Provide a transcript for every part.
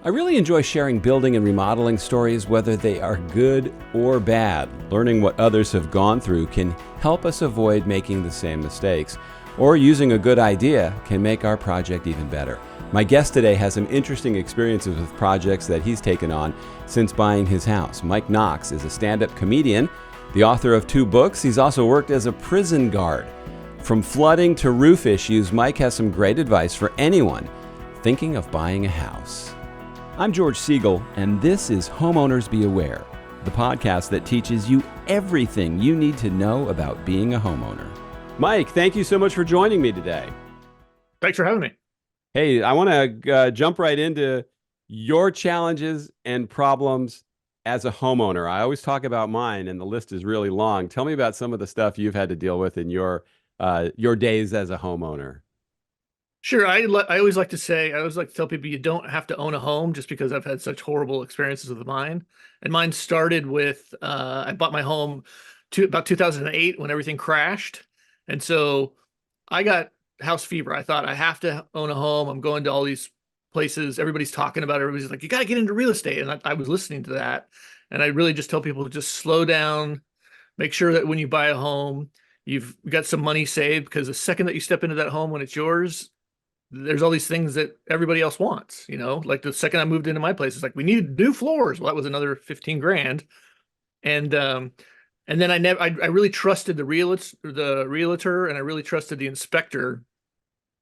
I really enjoy sharing building and remodeling stories, whether they are good or bad. Learning what others have gone through can help us avoid making the same mistakes, or using a good idea can make our project even better. My guest today has some interesting experiences with projects that he's taken on since buying his house. Mike Knox is a stand-up comedian, the author of 2 books. He's also worked as a prison guard. From flooding to roof issues, Mike has some great advice for anyone thinking of buying a house. I'm George Siegal, and this is Homeowners Be Aware, the podcast that teaches you everything you need to know about being a homeowner. Mike, thank you so much for joining me today. Thanks for having me. Hey, I want to jump right into your challenges and problems as a homeowner. I always talk about mine, and the list is really long. Tell me about some of the stuff you've had to deal with in your days as a homeowner. Sure. I always like to tell people you don't have to own a home just because I've had such horrible experiences with mine. And mine started with, I bought my home about 2008 when everything crashed. And so I got house fever. I thought I have to own a home. I'm going to all these places. Everybody's talking about it. Everybody's like, you got to get into real estate. And I was listening to that. And I really just tell people to just slow down, make sure that when you buy a home, you've got some money saved, because the second that you step into that home when it's yours, there's all these things that everybody else wants, like the second I moved into my place, it's like, we need new floors. Well, that was another 15 grand. And then I really trusted the realtor, and I really trusted the inspector.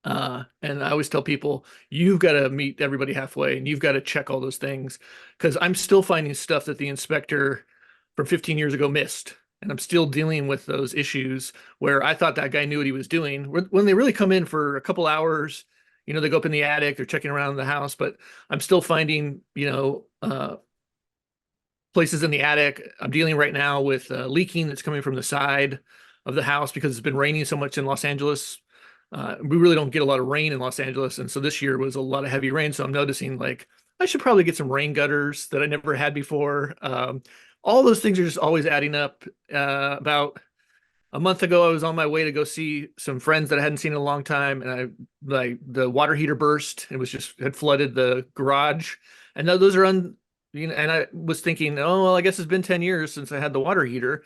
And I always tell people, you've got to meet everybody halfway, and you've got to check all those things, because I'm still finding stuff that the inspector from 15 years ago missed. And I'm still dealing with those issues where I thought that guy knew what he was doing. When they really come in for a couple hours, they go up in the attic, they're checking around the house, but I'm still finding, places in the attic. I'm dealing right now with leaking that's coming from the side of the house because it's been raining so much in Los Angeles. We really don't get a lot of rain in Los Angeles. And so this year was a lot of heavy rain. So I'm noticing, like, I should probably get some rain gutters that I never had before. All those things are just always adding up. About a month ago, I was on my way to go see some friends that I hadn't seen in a long time, and the water heater burst. It was just had flooded the garage, and those are and I was thinking, oh well, I guess it's been 10 years since I had the water heater.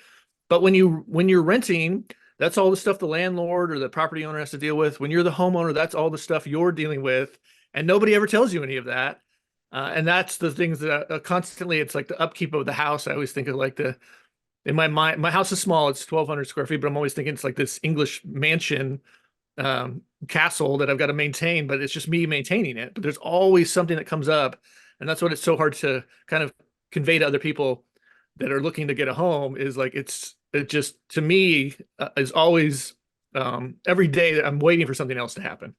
But when you're renting, that's all the stuff the landlord or the property owner has to deal with. When you're the homeowner, that's all the stuff you're dealing with, and nobody ever tells you any of that. And that's the things that constantly, it's like the upkeep of the house. I always think of like in my mind, my house is small, it's 1,200 square feet, but I'm always thinking it's like this English mansion castle that I've got to maintain, but it's just me maintaining it. But there's always something that comes up. And that's what it's so hard to kind of convey to other people that are looking to get a home, is like, it just, to me, is always every day that I'm waiting for something else to happen.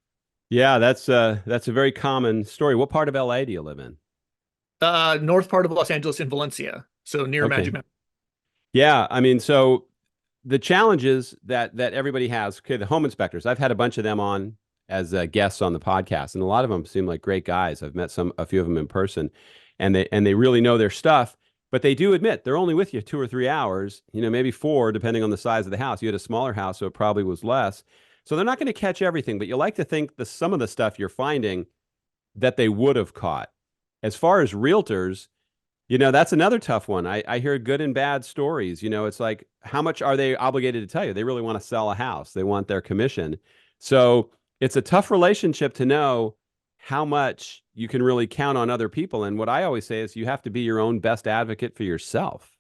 Yeah, that's a very common story. What part of LA do you live in? North part of Los Angeles in Valencia, so near Okay. Magic Mountain. Yeah, I mean, so the challenges that everybody has, okay, the home inspectors, I've had a bunch of them on as guests on the podcast, and a lot of them seem like great guys. I've met a few of them in person, and they really know their stuff, but they do admit they're only with you 2 or 3 hours, maybe 4, depending on the size of the house. You had a smaller house, so it probably was less. So they're not going to catch everything, but you like to think some of the stuff you're finding that they would have caught. As far as realtors, that's another tough one. I hear good and bad stories. It's like, how much are they obligated to tell you? They really want to sell a house. They want their commission. So it's a tough relationship to know how much you can really count on other people. And what I always say is you have to be your own best advocate for yourself.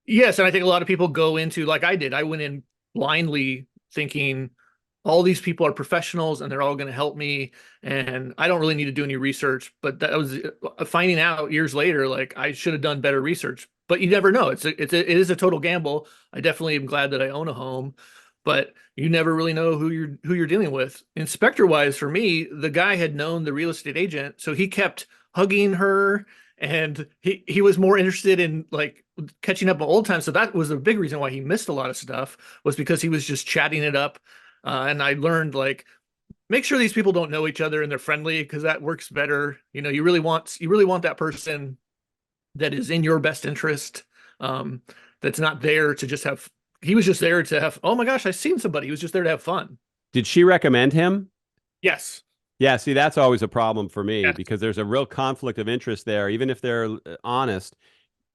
Yes, and I think a lot of people go into, like I did. I went in blindly thinking all these people are professionals and they're all going to help me, and I don't really need to do any research. But that was finding out years later, like, I should have done better research. But you never know. It is a total gamble. I definitely am glad that I own a home, but you never really know who you're dealing with. Inspector wise, for me, the guy had known the real estate agent, so he kept hugging her, and he was more interested in, like, catching up on old times. So that was a big reason why he missed a lot of stuff, was because he was just chatting it up. And I learned, like, make sure these people don't know each other and they're friendly, because that works better. You really want that person that is in your best interest. That's not there to just have. He was just there to have. Oh my gosh, I've seen somebody. He was just there to have fun. Did she recommend him? Yes. Yeah, see, that's always a problem for me Yes. because there's a real conflict of interest there, even if they're honest.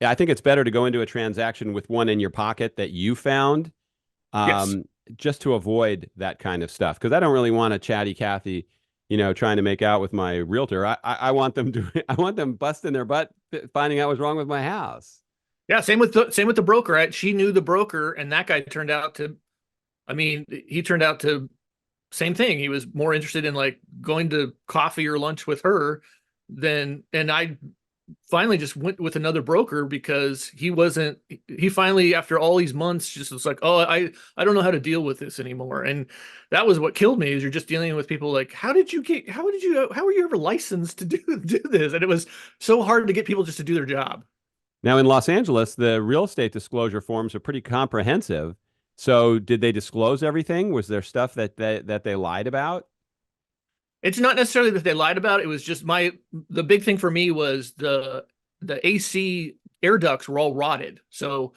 Yeah, I think it's better to go into a transaction with one in your pocket that you found, Yes. um, just to avoid that kind of stuff. Because I don't really want a chatty Cathy, trying to make out with my realtor. I want them to, I want them busting their butt, finding out what's wrong with my house. Yeah. Same with the broker. Right? She knew the broker, and that guy turned out to. I mean, he turned out to same thing. He was more interested in like going to coffee or lunch with her than, and I finally just went with another broker because he finally, after all these months, just was like, oh, I don't know how to deal with this anymore. And that was what killed me, is you're just dealing with people like, how were you ever licensed to do this? And it was so hard to get people just to do their job. Now, in Los Angeles, the real estate disclosure forms are pretty comprehensive. So, did they disclose everything? Was there stuff that they lied about? It's not necessarily that they lied about it. It was just the big thing for me was the AC air ducts were all rotted. So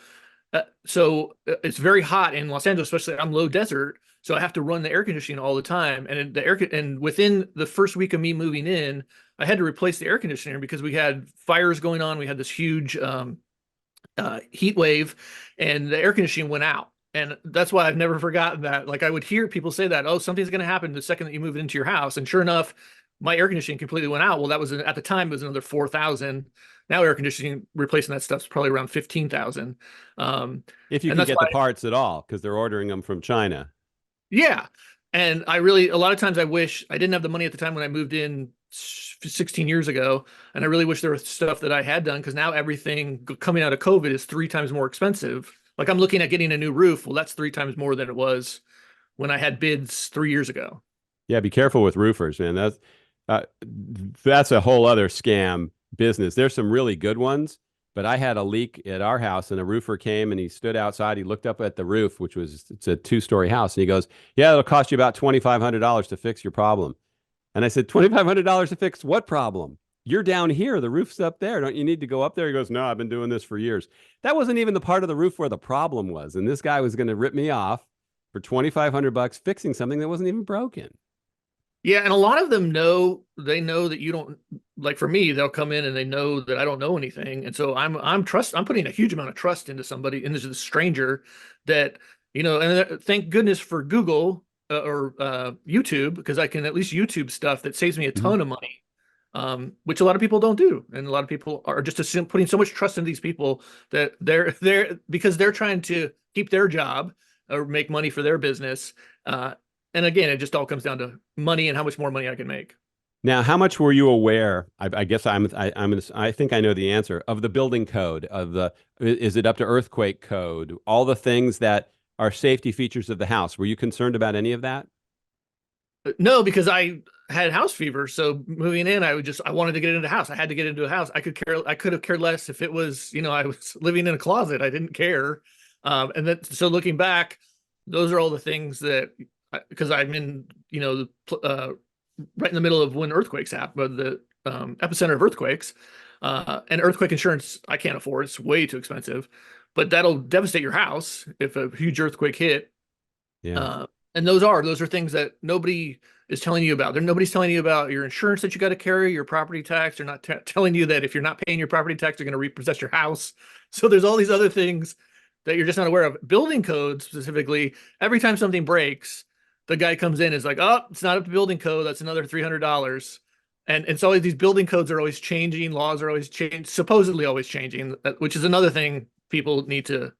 it's very hot in Los Angeles, especially I'm low desert. So I have to run the air conditioning all the time. And within the first week of me moving in, I had to replace the air conditioner because we had fires going on. We had this huge heat wave, and the air conditioning went out. And that's why I've never forgotten that. Like I would hear people say that, oh, something's going to happen the second that you move into your house. And sure enough, my air conditioning completely went out. Well, that was at the time, it was another 4,000. Now air conditioning, replacing that stuff's probably around 15,000. If you And can that's get why, the parts at all, because they're ordering them from China. yeah. And a lot of times I wish I didn't have the money at the time when I moved in 16 years ago. And I really wish there was stuff that I had done, because now everything coming out of COVID is 3 times more expensive. Like I'm looking at getting a new roof. Well, that's 3 times more than it was when I had bids 3 years ago. Yeah, be careful with roofers, man. Uh, that's a whole other scam business. There's some really good ones, but I had a leak at our house, and a roofer came and he stood outside. He looked up at the roof, it's a two-story house, and he goes, "Yeah, it'll cost you about $2,500 to fix your problem." And I said, $2,500 to fix what problem? You're down here. The roof's up there. Don't you need to go up there? He goes, "No, I've been doing this for years." That wasn't even the part of the roof where the problem was. And this guy was going to rip me off for $2,500 fixing something that wasn't even broken. Yeah, and a lot of them they know that you don't, like for me, they'll come in and they know that I don't know anything. And so I'm putting a huge amount of trust into somebody, into the stranger that, and thank goodness for Google or YouTube, because I can at least YouTube stuff that saves me a Mhm. ton of money. Which a lot of people don't do. And a lot of people are just putting so much trust in these people that they're because they're trying to keep their job or make money for their business. And again, it just all comes down to money and how much more money I can make. Now, how much were you aware? I guess I think I know the answer of the building code is it up to earthquake code? All the things that are safety features of the house. Were you concerned about any of that? No, because I had house fever. So moving in, I wanted to get into a house. I had to get into a house. I could have cared less if it was, I was living in a closet. I didn't care. And then, so looking back, those are all the things that, because I'm in, right in the middle of when earthquakes happen, the epicenter of earthquakes, and earthquake insurance, I can't afford. It's way too expensive, but that'll devastate your house if a huge earthquake hit. Yeah. Uh, and those are things that nobody is telling you about. Nobody's telling you about your insurance that you got to carry, your property tax. They're not telling you that if you're not paying your property tax, they're going to repossess your house. So there's all these other things that you're just not aware of. Building code specifically, every time something breaks, the guy comes in and is like, "Oh, it's not up to building code. That's another $300." And so these building codes are always changing. Laws are always changing, supposedly always changing, which is another thing people need to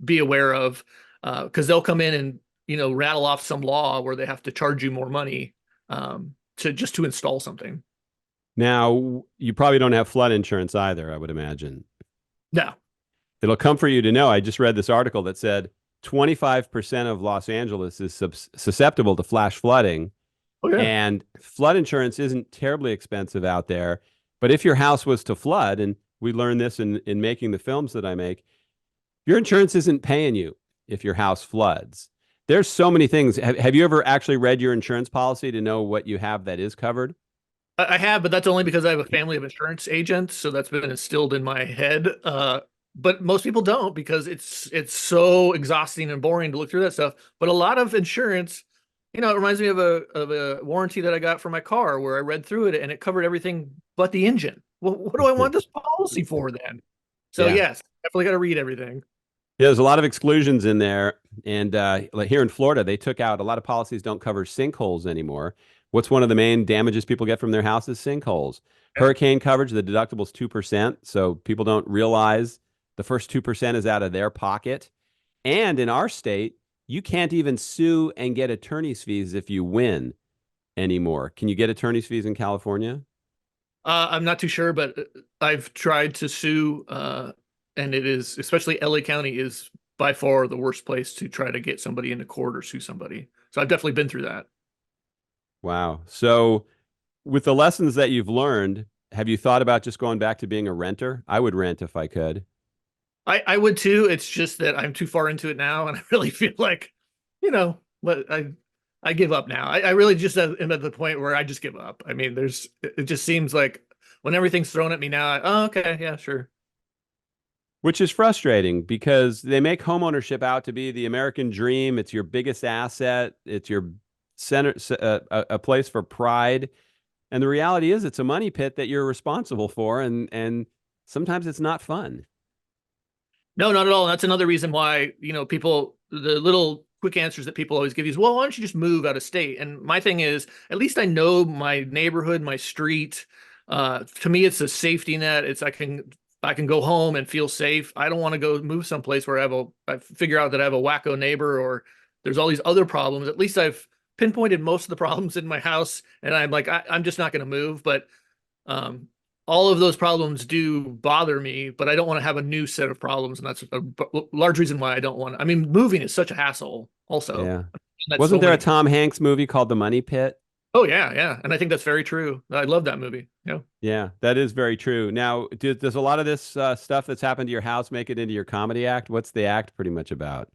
be aware of, because they'll come in and rattle off some law where they have to charge you more money to install something. Now, you probably don't have flood insurance either, I would imagine. No. It'll comfort you to know. I just read this article that said 25% of Los Angeles is susceptible to flash flooding, Oh yeah. and flood insurance isn't terribly expensive out there. But if your house was to flood, and we learned this in making the films that I make, your insurance isn't paying you if your house floods. There's so many things. Have you ever actually read your insurance policy to know what you have that is covered? I have, but that's only because I have a family of insurance agents, so that's been instilled in my head. But most people don't, because it's so exhausting and boring to look through that stuff. But a lot of insurance It reminds me of a warranty that I got for my car where I read through it and it covered everything but the engine. Well, what do I want this policy for then? So Yeah. yes, definitely got to read everything. Yeah, there's a lot of exclusions in there. And like here in Florida, they took out a lot of policies don't cover sinkholes anymore. What's one of the main damages people get from their house is sinkholes. Yeah. Hurricane coverage, the deductible's 2%. So people don't realize the first 2% is out of their pocket. And in our state, you can't even sue and get attorney's fees if you win anymore. Can you get attorney's fees in California? I'm not too sure, but I've tried to sue, and it is, especially LA County is by far the worst place to try to get somebody into court or sue somebody. So I've definitely been through that. Wow. So with the lessons that you've learned, have you thought about just going back to being a renter? I would rent if I could. I would too. It's just that I'm too far into it now, and I really feel like, but I give up now. I really just am at the point where I just give up. I mean, it just seems like when everything's thrown at me now, oh, okay, yeah, sure. Which is frustrating because they make homeownership out to be the American dream. It's your biggest asset. It's your center, a place for pride. And the reality is, it's a money pit that you're responsible for, and sometimes it's not fun. No, not at all. And that's another reason why, the little quick answers that people always give you is, well, why don't you just move out of state? And my thing is, at least I know my neighborhood, my street. To me, it's a safety net. I can go home and feel safe. I don't want to go move someplace where I figure out that I have a wacko neighbor or there's all these other problems. At least I've pinpointed most of the problems in my house, and I'm like, I'm just not going to move. But um, all of those problems do bother me, but I don't want to have a new set of problems, and that's a large reason why I don't want to. I mean, moving is such a hassle. Also, Yeah. that's Wasn't so there a many. Tom Hanks movie called The Money Pit? Oh yeah, yeah, and I think that's very true. I love that movie. Yeah. Yeah, that is very true. Now, does a lot of this stuff that's happened to your house make it into your comedy act? What's the act pretty much about?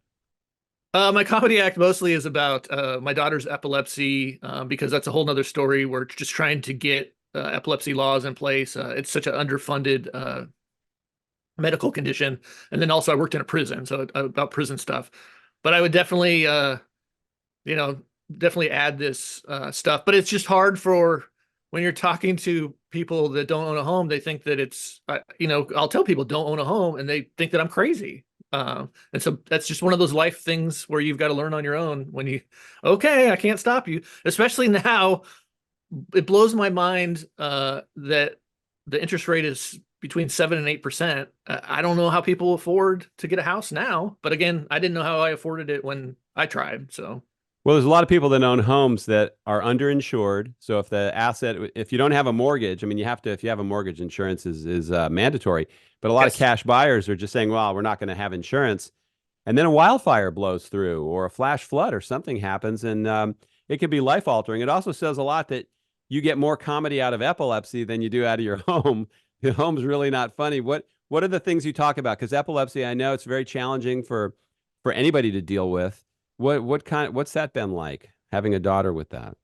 My comedy act mostly is about my daughter's epilepsy, because that's a whole nother story. We're just trying to get epilepsy laws in place. It's such an underfunded medical condition. And then also I worked in a prison, so about prison stuff. But I would definitely, you know, definitely add this stuff. But it's just hard for when you're talking to people that don't own a home. They think that I'll tell people don't own a home, and they think that I'm crazy. And so that's just one of those life things where you've got to learn on your own okay, I can't stop you. Especially now, it blows my mind that the interest rate is between 7 and 8%. I don't know how people afford to get a house now, but again, I didn't know how I afforded it when I tried. So Well, there's a lot of people that own homes that are underinsured. So if you don't have a mortgage, I mean, you have to, if you have a mortgage, insurance is mandatory. But a lot of yes, cash buyers are just saying, well, we're not going to have insurance. And then a wildfire blows through or a flash flood or something happens, and it can be life altering. It also says a lot that you get more comedy out of epilepsy than you do out of your home. Your home's really not funny. What are the things you talk about? Because epilepsy, I know it's very challenging for anybody to deal with. What's that been like having a daughter with that?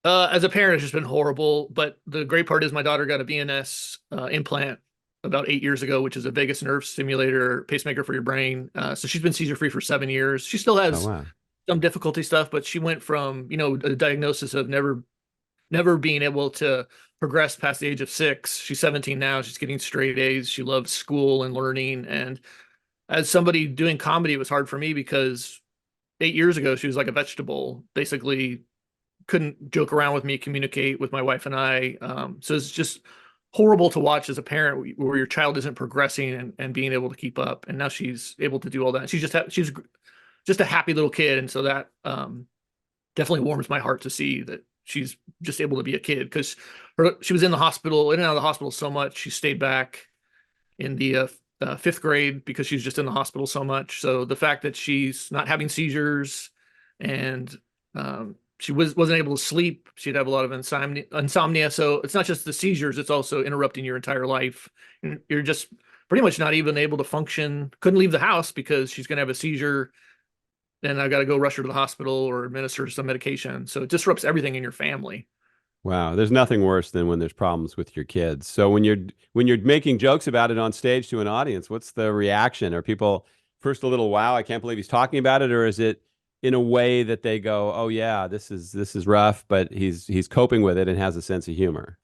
as a parent, it's just been horrible. But the great part is my daughter got a VNS implant about 8 years ago, which is a vagus nerve stimulator pacemaker for your brain. So she's been seizure free for 7 years. She still Oh has wow. some difficulty stuff, but she went from a diagnosis of never being able to progress past the age of 6. She's 17 now. She's getting straight A's. She loves school and learning. And as somebody doing comedy, it was hard for me because 8 years ago she was like a vegetable, basically couldn't joke around with me, communicate with my wife and I. So it's just horrible to watch as a parent where your child isn't progressing and being able to keep up. And now she's able to do all that. She's just a happy little kid, and so that definitely warms my heart to see that she's just able to be a kid because she was in and out of the hospital so much. She stayed back in the 5th grade because she's just in the hospital so much. So the fact that she's not having seizures and she wasn't able to sleep, she'd have a lot of insomnia. So it's not just the seizures; it's also interrupting your entire life. And you're just pretty much not even able to function. Couldn't leave the house because she's going to have a seizure, and I got to go rush her to the hospital or administer some medication. So it disrupts everything in your family. Wow, there's nothing worse than when there's problems with your kids. So when you're making jokes about it on stage to an audience, what's the reaction? Are people first a little wow, I can't believe he's talking about it, or is it in a way that they go, oh yeah, this is rough, but he's coping with it and has a sense of humor.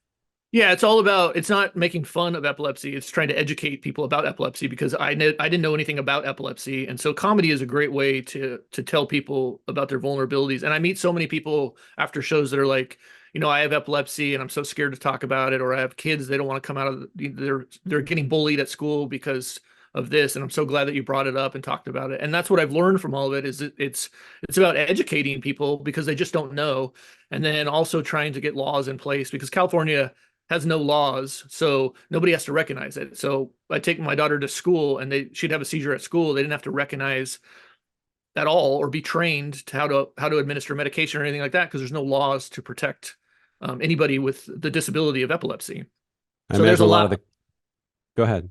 Yeah, it's all about, it's not making fun of epilepsy. It's trying to educate people about epilepsy because I didn't know anything about epilepsy. And so comedy is a great way to tell people about their vulnerabilities. And I meet so many people after shows that are like, I have epilepsy and I'm so scared to talk about it, or I have kids, they don't want to come out of they're getting bullied at school because of this. And I'm so glad that you brought it up and talked about it. And that's what I've learned from all of it is it's about educating people because they just don't know. And then also trying to get laws in place because California has no laws, so nobody has to recognize it. So I take my daughter to school, and she'd have a seizure at school. They didn't have to recognize at all or be trained to how to administer medication or anything like that because there's no laws to protect anybody with the disability of epilepsy. I So there's imagine a a lot of lot. the. Go ahead.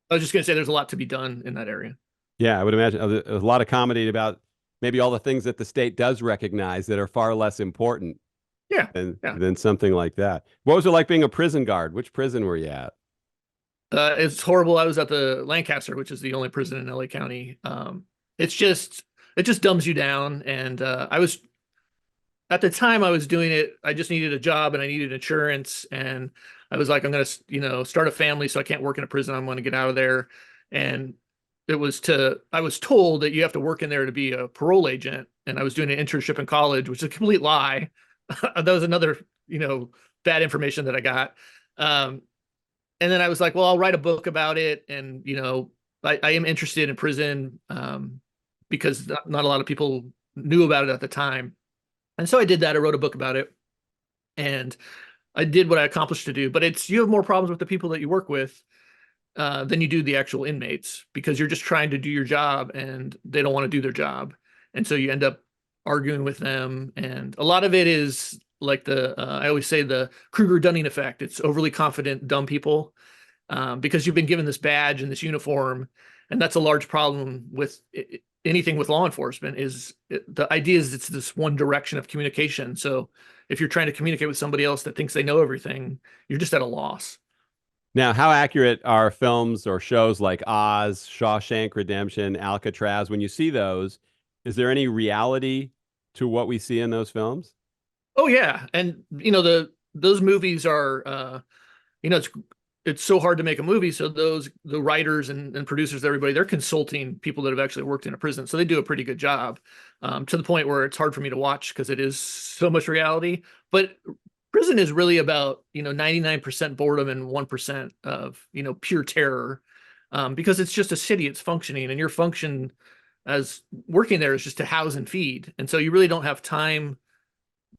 I was just going to say there's a lot to be done in that area. Yeah, I would imagine a lot of comedy about maybe all the things that the state does recognize that are far less important Yeah, yeah. than something like that. What was it like being a prison guard? Which prison were you at? It's horrible. I was at the Lancaster, which is the only prison in LA County. It's just it just dumbs you down. And I was at the time I was doing it. I just needed a job and I needed insurance. And I was like, I'm gonna start a family, so I can't work in a prison. I'm gonna get out of there. And I was told that you have to work in there to be a parole agent. And I was doing an internship in college, which is a complete lie. That was another bad information that I got. Um, and then I was like, well, I'll write a book about it. And, I am interested in prison because not a lot of people knew about it at the time. And so I did that. I wrote a book about it and I did what I accomplished to do. But you have more problems with the people that you work with than you do the actual inmates because you're just trying to do your job and they don't want to do their job. And so you end up arguing with them. And a lot of it is like I always say the Kruger-Dunning effect. It's overly confident, dumb people because you've been given this badge and this uniform. And that's a large problem with anything with law enforcement the idea is it's this one direction of communication. So if you're trying to communicate with somebody else that thinks they know everything, you're just at a loss. Now, how accurate are films or shows like Oz, Shawshank Redemption, Alcatraz? When you see those, is there any reality to what we see in those films? Oh yeah. And those movies are it's so hard to make a movie. So the writers and producers, everybody, they're consulting people that have actually worked in a prison. So they do a pretty good job to the point where it's hard for me to watch because it is so much reality. But prison is really about, 99% boredom and 1% of, pure terror because it's just a city, it's functioning and your function as working there is just to house and feed. And so you really don't have time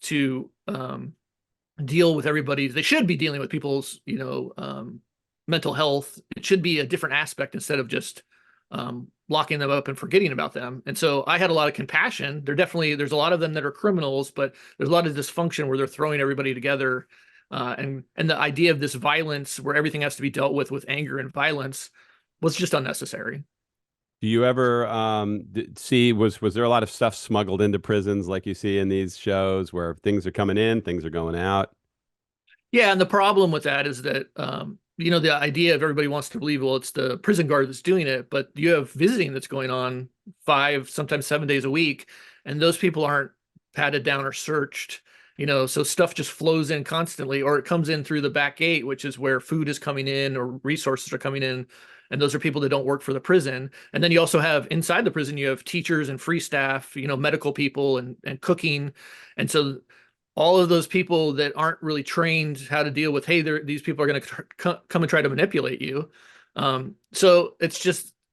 to deal with everybody. They should be dealing with people's, mental health. It should be a different aspect instead of just locking them up and forgetting about them. And so I had a lot of compassion. There's a lot of them that are criminals, but there's a lot of dysfunction where they're throwing everybody together. And the idea of this violence where everything has to be dealt with anger and violence was just unnecessary. Do you ever see was there a lot of stuff smuggled into prisons like you see in these shows where things are coming in, things are going out? Yeah, and the problem with that is that the idea of everybody wants to believe, well, it's the prison guard that's doing it, but you have visiting that's going on 5, sometimes 7 days a week, and those people aren't patted down or searched, so stuff just flows in constantly, or it comes in through the back gate, which is where food is coming in or resources are coming in, and those are people that don't work for the prison. And then you also have inside the prison, you have teachers and free staff, medical people and cooking, and so all of those people that aren't really trained how to deal with, hey, these people are going to come and try to manipulate you. So it's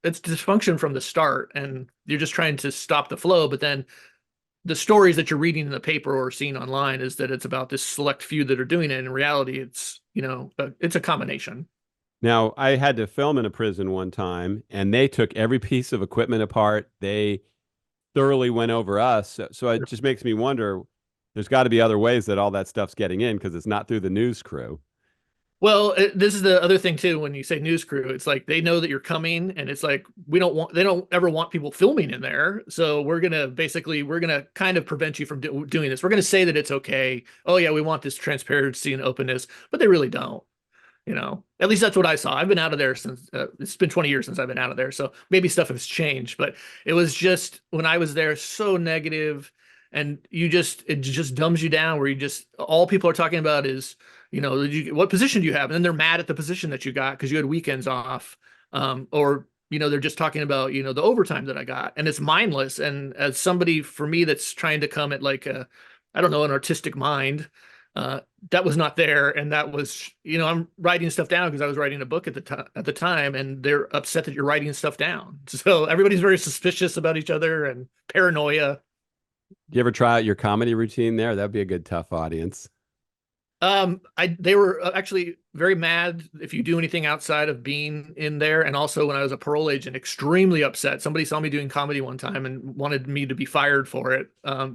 dysfunction from the start, and you're just trying to stop the flow. But then the stories that you're reading in the paper or seeing online is that it's about this select few that are doing it. In reality, it's a combination. Now, I had to film in a prison one time, and they took every piece of equipment apart. They thoroughly went over us. So it just makes me wonder, there's got to be other ways that all that stuff's getting in because it's not through the news crew. Well, this is the other thing too. When you say news crew, it's like they know that you're coming, and it's like they don't ever want people filming in there. So we're gonna kind of prevent you from doing this. We're gonna say that it's okay. Oh yeah, we want this transparency and openness, but they really don't. At least that's what I saw. I've been out of there since it's been 20 years since I've been out of there. So maybe stuff has changed, but it was just when I was there so negative, and it just dumbs you down, where all people are talking about is, what position do you have? And then they're mad at the position that you got because you had weekends off. Or, they're just talking about, the overtime that I got, and it's mindless. And as somebody, for me, that's trying to come at like I don't know, an artistic mind, that was not there. And that was, I'm writing stuff down because I was writing a book at the time, and they're upset that you're writing stuff down. So everybody's very suspicious about each other and paranoia. You ever try out your comedy routine there? That'd be a good tough audience. They were actually very mad if you do anything outside of being in there. And also when I was a parole agent, extremely upset. Somebody saw me doing comedy one time and wanted me to be fired for it.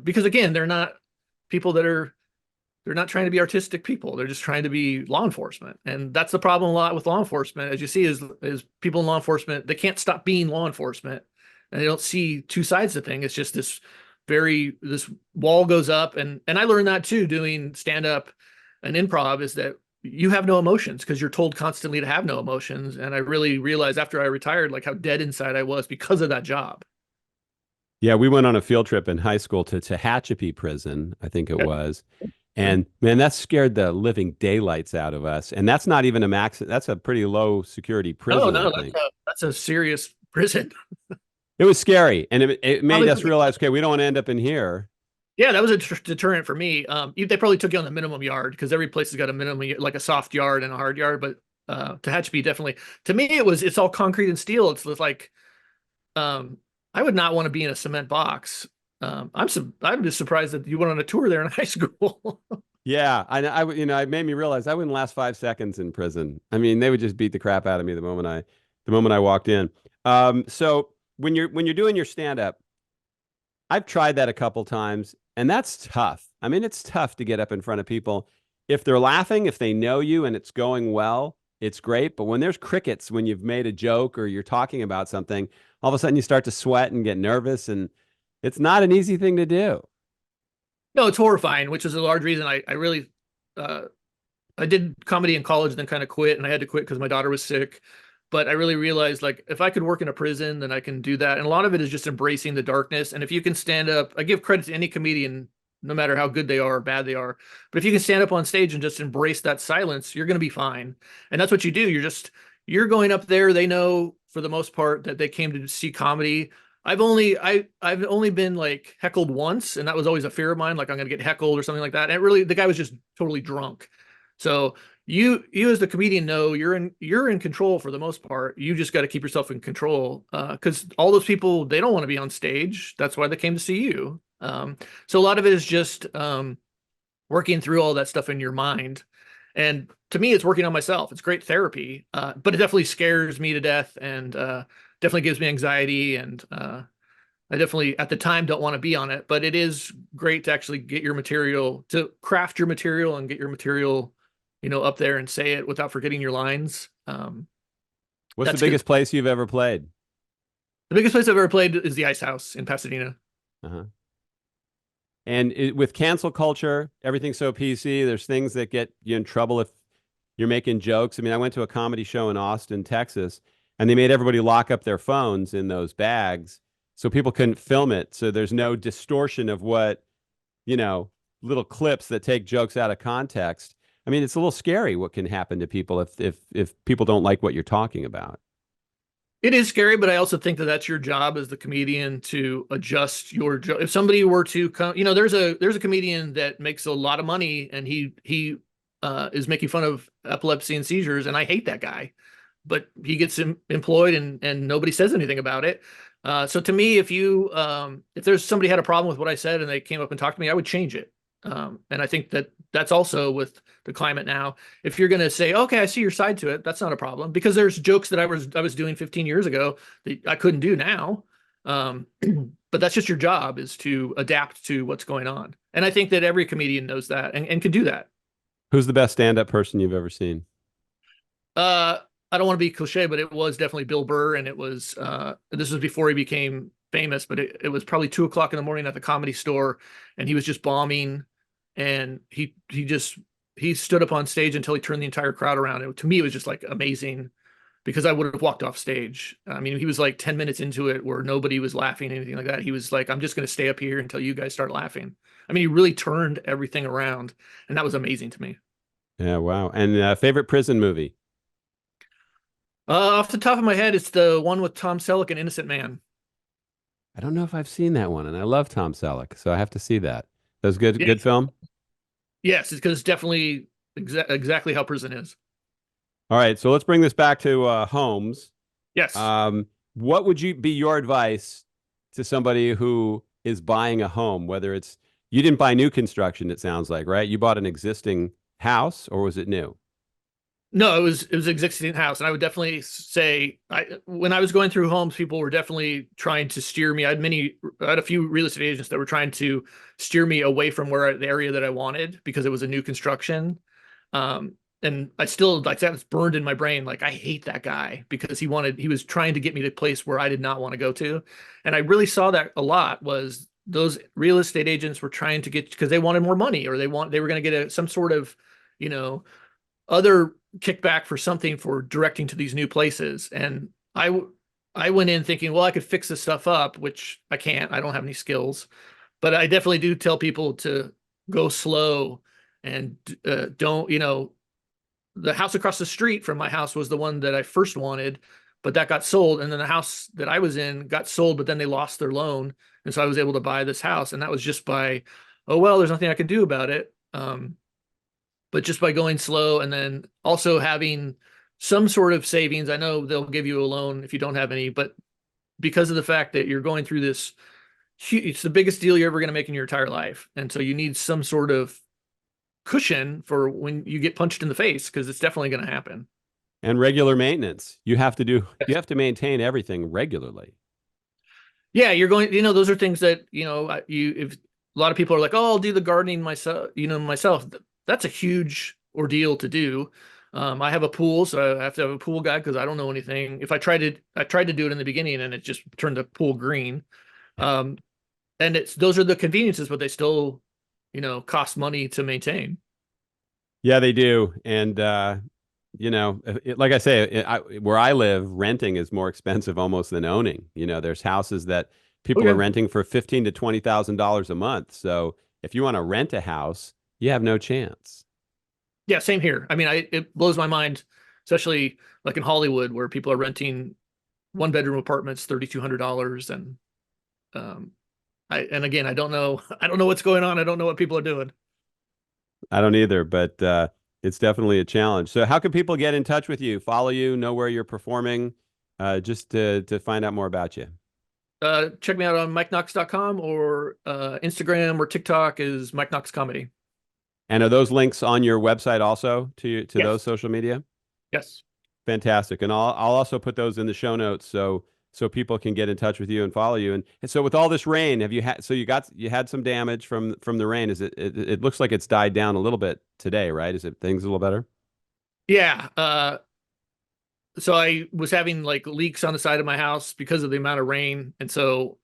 Because again, they're not people they're not trying to be artistic people. They're just trying to be law enforcement. And that's the problem a lot with law enforcement, as you see, is people in law enforcement, they can't stop being law enforcement, and they don't see two sides to things. It's just this wall goes up. And I learned that too, doing stand up and improv, is that you have no emotions because you're told constantly to have no emotions. And I really realized after I retired, like, how dead inside I was because of that job. Yeah, we went on a field trip in high school to Tehachapi prison, I think it was. And man, that scared the living daylights out of us. And that's not even a max, that's a pretty low security Oh prison, I no, think. that's a serious prison. It was scary. And it made us Probably, realize, okay, we don't want to end up in here. yeah, that was a deterrent for me. They probably took you on the minimum yard because every place has got a minimum, like a soft yard and a hard yard. But Tehachapi definitely, to me, it's all concrete and steel. It's like, I would not want to be in a cement box. I'm just surprised that you went on a tour there in high school. Yeah, it made me realize I wouldn't last 5 seconds in prison. I mean, they would just beat the crap out of me the moment I walked in. So when you're doing your stand up, I've tried that a couple times, and that's tough. I mean, it's tough to get up in front of people. If they're laughing, if they know you and it's going well, it's great. But when there's crickets, when you've made a joke or you're talking about something, all of a sudden you start to sweat and get nervous, and it's not an easy thing to do. No, it's horrifying, which is a large reason I really uh, I did comedy in college, then kind of quit, and I had to quit because my daughter was sick. But I really realized, like, if I could work in a prison, then I can do that. And a lot of it is just embracing the darkness. And if you can stand up, I give credit to any comedian, no matter how good they are or bad they are. But if you can stand up on stage and just embrace that silence, you're going to be fine. And that's what you do. You're going up there. They know for the most part that they came to see comedy. I've only been like heckled once, and that was always a fear of mine, like I'm gonna get heckled or something like that. And the guy was just totally drunk. So you as the comedian know you're in control for the most part. You just got to keep yourself in control, because all those people, they don't want to be on stage. That's why they came to see you. So a lot of it is just working through all that stuff in your mind. And to me, it's working on myself. It's great therapy, but it definitely scares me to death, and definitely gives me anxiety. And I definitely, at the time, don't want to be on it. But it is great to actually get your material, to craft your material and get your material, up there and say it without forgetting your lines. What's the That's good. biggest place you've ever played? The biggest place I've ever played is the Ice House in Pasadena. Uh-huh. And with cancel culture, everything's so PC. There's things that get you in trouble if you're making jokes. I mean, I went to a comedy show in Austin, Texas, and they made everybody lock up their phones in those bags so people couldn't film it. So there's no distortion of you know, little clips that take jokes out of context. I mean, it's a little scary what can happen to people if people don't like what you're talking about. It is scary, but I also think that that's your job as the comedian to adjust your joke. If somebody were to come, there's a comedian that makes a lot of money, and he is making fun of epilepsy and seizures, and I hate that guy, but he gets employed, and nobody says anything about it. So to me, if there's somebody had a problem with what I said and they came up and talked to me, I would change it. And I think that that's also with the climate now. If you're going to say, okay, I see your side to it, that's not a problem, because there's jokes that I was doing 15 years ago that I couldn't do now. But that's just your job, is to adapt to what's going on. And I think that every comedian knows that and can do that. Who's the best stand-up person you've ever seen? I don't want to be cliche, but it was definitely Bill Burr. And this was before he became famous, but it was probably 2 o'clock in the morning at the Comedy Store, and he was just bombing. And he just he stood up on stage until he turned the entire crowd around. To me, it was just like amazing because I would have walked off stage. I mean, he was like 10 minutes into it where nobody was laughing, anything like that. He was like, I'm just going to stay up here until you guys start laughing. I mean, he really turned everything around, and that was amazing to me. Yeah, wow. And favorite prison movie? Off the top of my head, it's the one with Tom Selleck and Innocent Man. I don't know if I've seen that one, and I love Tom Selleck, so I have to see that. That was good, Yeah, good film. yes, it's because it's definitely exactly how prison is. All right, so let's bring this back to homes. Yes. What would you be your advice to somebody who is buying a home? Whether it's you didn't buy new construction, it sounds like, right? You bought an existing house, or was it new? No, it was existing house, and I would definitely say when I was going through homes, people were definitely trying to steer me. I had a few real estate agents that were trying to steer me away from the area that I wanted because it was a new construction. And I still like that's burned in my brain. Like I hate that guy because he was trying to get me to a place where I did not want to go to, and I really saw that a lot was those real estate agents were trying to get because they wanted more money or they were going to get some sort of you know other kickback for something for directing to these new places. And I went in thinking, well, I could fix this stuff up, which I can't. I don't have any skills, but I definitely do tell people to go slow and don't, the house across the street from my house was the one that I first wanted, but that got sold. And then the house that I was in got sold, but then they lost their loan. And so I was able to buy this house. And that was just by, oh, well, there's nothing I can do about it. But just by going slow and then also having some sort of savings. I know they'll give you a loan if you don't have any, but because of the fact that you're going through this, it's the biggest deal you're ever going to make in your entire life. And so you need some sort of cushion for when you get punched in the face, because it's definitely going to happen. And regular maintenance. You have to maintain everything regularly. Yeah, you're going, those are things that, if a lot of people are like, oh, I'll do the gardening myself. That's a huge ordeal to do. I have a pool, so I have to have a pool guy because I don't know anything. I tried to do it in the beginning and it just turned the pool green. Um, and those are the conveniences, but they still, cost money to maintain. Yeah, they do. And like I say, where I live, renting is more expensive almost than owning. There's houses that Oh people are yeah. renting for $15,000 to $20,000 a month. So if you want to rent a house, you have no chance. Yeah, same here. I mean, it blows my mind, especially like in Hollywood where people are renting one bedroom apartments $3,200 and um and again, I don't know I don't know what's going on. I don't know what people are doing. I don't either, but it's definitely a challenge. So how can people get in touch with you, follow you, know where you're performing, just to find out more about you? Check me out on mikeknox.com or Instagram or TikTok is Mike Knox Comedy. And are those links on your website also to those Yes. social media? Yes. Fantastic. And I'll also put those in the show notes so people can get in touch with you and follow you. And so with all this rain, have you had you had some damage from the rain? It looks like it's died down a little bit today, right? Is it things a little better? Yeah. So I was having like leaks on the side of my house because of the amount of rain. And so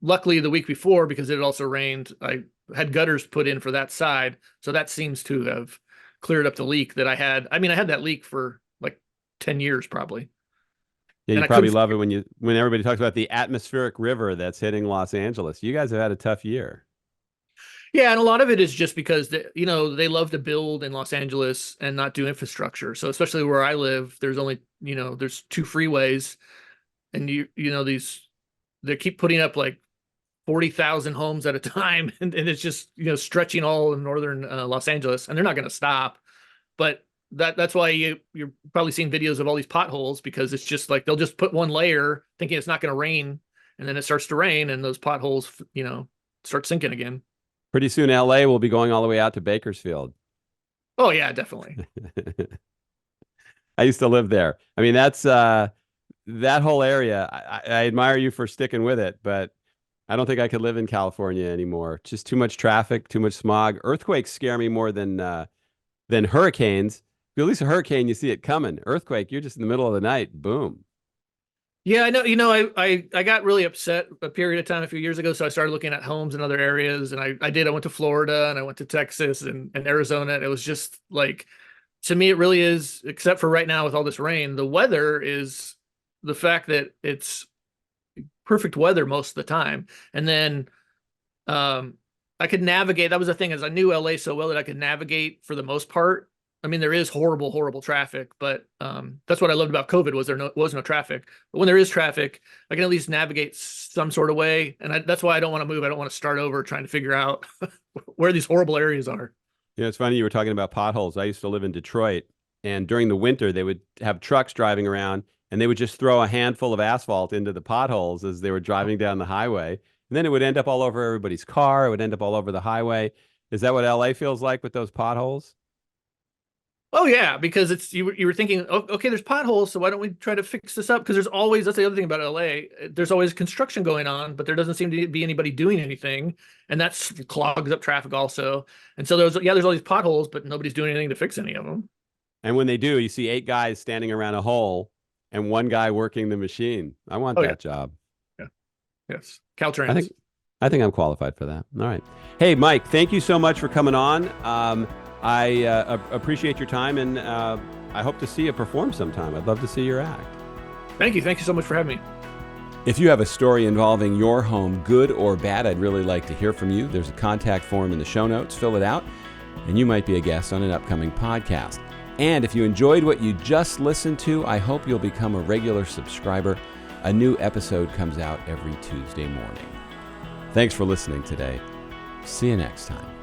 luckily the week before, because it also rained, I had gutters put in for that side. So that seems to have cleared up the leak that I had. I mean, I had that leak for like 10 years probably. Yeah, And you I probably couldn't. love it when everybody talks about the atmospheric river that's hitting Los Angeles. You guys have had a tough year. Yeah, and a lot of it is just because they love to build in Los Angeles and not do infrastructure. So especially where I live, there's only, there's two freeways and they keep putting up like 40,000 homes at a time and it's just, stretching all in northern Los Angeles and they're not going to stop. But that's why you're probably seeing videos of all these potholes because it's just like they'll just put one layer thinking it's not going to rain and then it starts to rain and those potholes, start sinking again. Pretty soon LA will be going all the way out to Bakersfield. Oh yeah, definitely. I used to live there. I mean, that's that whole area. I admire you for sticking with it, but I don't think I could live in California anymore. Just too much traffic, too much smog. Earthquakes scare me more than hurricanes. At least a hurricane, you see it coming. Earthquake, you're just in the middle of the night. Boom. Yeah, I know. I got really upset a period of time a few years ago, so I started looking at homes in other areas, and I went to Florida and I went to Texas and Arizona, and it was just like, to me, it really is, except for right now with all this rain, the weather is the fact that it's perfect weather most of the time. And then um I could navigate. That was the thing, is I knew LA so well that I could navigate for the most part. I mean, there is horrible traffic, but that's what I loved about COVID, was was no traffic. But when there is traffic, I can at least navigate some sort of way. And that's why I don't want to move. I don't want to start over trying to figure out where these horrible areas are. It's funny you were talking about potholes. I used to live in Detroit, and during the winter, they would have trucks driving around, and they would just throw a handful of asphalt into the potholes as they were driving down the highway. And then it would end up all over everybody's car. It would end up all over the highway. Is that what LA feels like with those potholes? Oh yeah, because you were thinking, oh, okay, there's potholes, so why don't we try to fix this up? Because there's always, that's the other thing about LA. There's always construction going on, but there doesn't seem to be anybody doing anything, and that clogs up traffic also. And so there's all these potholes, but nobody's doing anything to fix any of them. And when they do, you see 8 guys standing around a hole and 1 guy working the machine. I want Oh that yeah, job. yeah, yes, I Caltrans. think I think I'm qualified for that. All right. Hey, Mike, thank you so much for coming on. I appreciate your time, and I hope to see you perform sometime. I'd love to see your act. Thank you so much for having me. If you have a story involving your home, good or bad, I'd really like to hear from you. There's a contact form in the show notes. Fill it out, and you might be a guest on an upcoming podcast. And if you enjoyed what you just listened to, I hope you'll become a regular subscriber. A new episode comes out every Tuesday morning. Thanks for listening today. See you next time.